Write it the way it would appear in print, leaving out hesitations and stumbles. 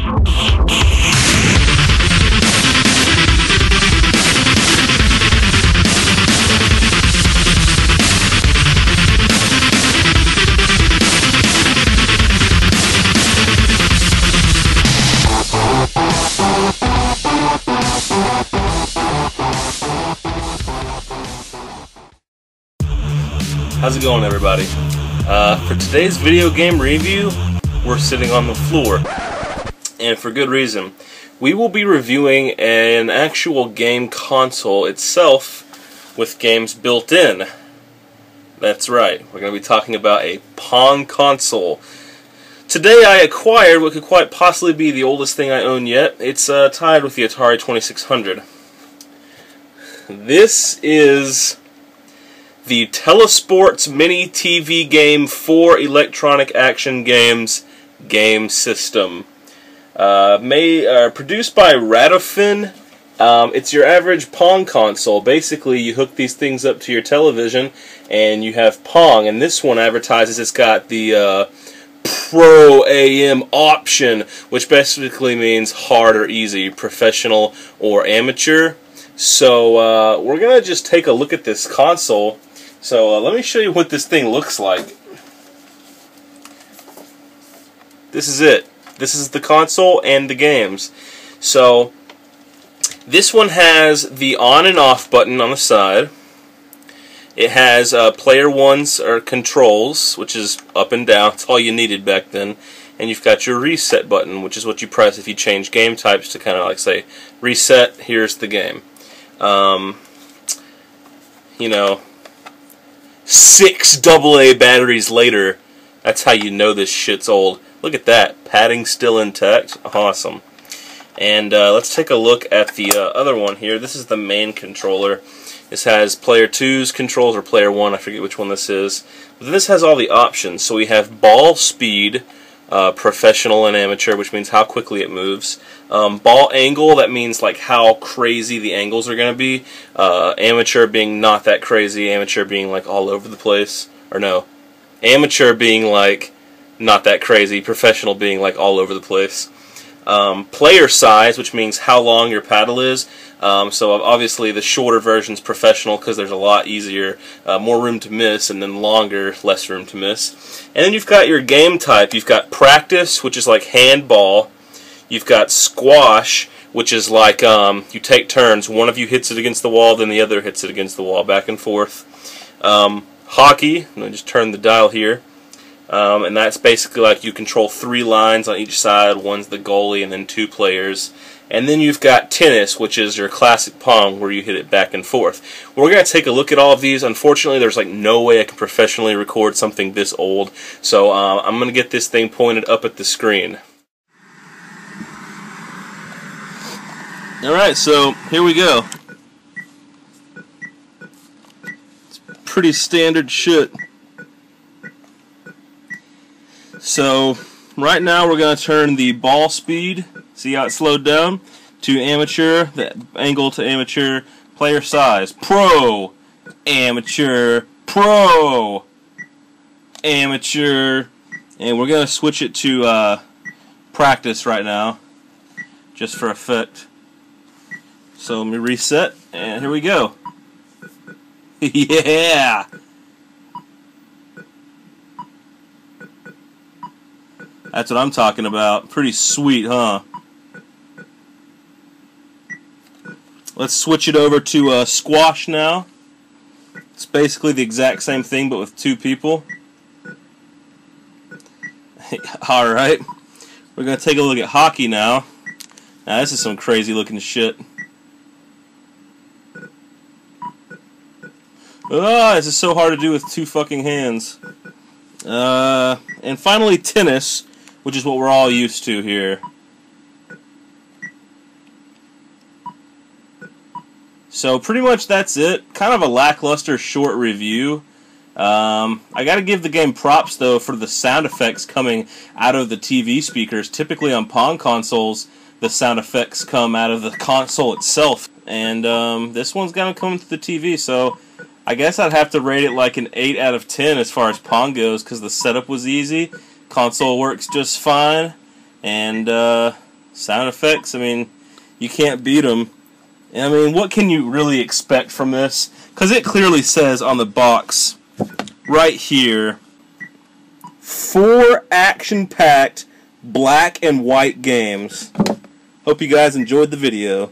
How's it going, everybody? For today's video game review, we're sitting on the floor, and for good reason. We will be reviewing an actual game console itself with games built in. That's right, we're going to be talking about a Pong console. Today I acquired what could quite possibly be the oldest thing I own yet. It's tied with the Atari 2600. This is the Tele-Sports Mini TV Game for Electronic Action Games game system. Produced by Radofin. It's your average Pong console. Basically, you hook these things up to your television and you have Pong. And this one advertises it's got the Pro AM option, which basically means hard or easy, professional or amateur. So we're going to just take a look at this console. So let me show you what this thing looks like. This is it. This is the console and the games. So this one has the on and off button on the side. It has player one's or controls, which is up and down. That's all you needed back then. And you've got your reset button, which is what you press if you change game types to kind of like say, reset, here's the game. You know, 6 AA batteries later, that's how you know this shit's old. Look at that, padding still intact, awesome. And let's take a look at the other one here. This is the main controller. This has player 2's controls, or player 1, I forget which one this is. But this has all the options. So we have ball speed, professional and amateur, which means how quickly it moves. Ball angle, that means like how crazy the angles are going to be. Amateur being not that crazy, amateur being like all over the place. Or no, amateur being like not that crazy, professional being like all over the place. Player size, which means how long your paddle is. So obviously the shorter version's professional because there's a lot easier, more room to miss, and then longer, less room to miss. And then you've got your game type. You've got practice, which is like handball. You've got squash, which is like you take turns. One of you hits it against the wall, then the other hits it against the wall, back and forth. Hockey, let me just turn the dial here. And that's basically like you control 3 lines on each side. One's the goalie and then 2 players. And then you've got tennis, which is your classic Pong where you hit it back and forth. We're going to take a look at all of these. Unfortunately, there's like no way I can professionally record something this old. So I'm going to get this thing pointed up at the screen. Alright, so here we go. It's pretty standard shit. So right now we're going to turn the ball speed, see how it slowed down, to amateur, the angle to amateur, player size, pro, amateur, pro, amateur, and we're going to switch it to practice right now, just for effect. So let me reset, and here we go. Yeah! That's what I'm talking about. Pretty sweet, huh? Let's switch it over to squash now. It's basically the exact same thing, but with 2 people. Alright. We're going to take a look at hockey now. Now, this is some crazy looking shit. Ah, this is so hard to do with 2 fucking hands. And finally, tennis, which is what we're all used to here. So pretty much that's it. Kind of a lackluster short review. I gotta give the game props though for the sound effects coming out of the TV speakers. Typically on Pong consoles, the sound effects come out of the console itself. And this one's gonna come to the TV, so I guess I'd have to rate it like an 8 out of 10 as far as Pong goes, because the setup was easy, console works just fine, and Sound effects, I mean, you can't beat them. I mean, what can you really expect from this? Because it clearly says on the box, right here, 4 action-packed black and white games. Hope you guys enjoyed the video.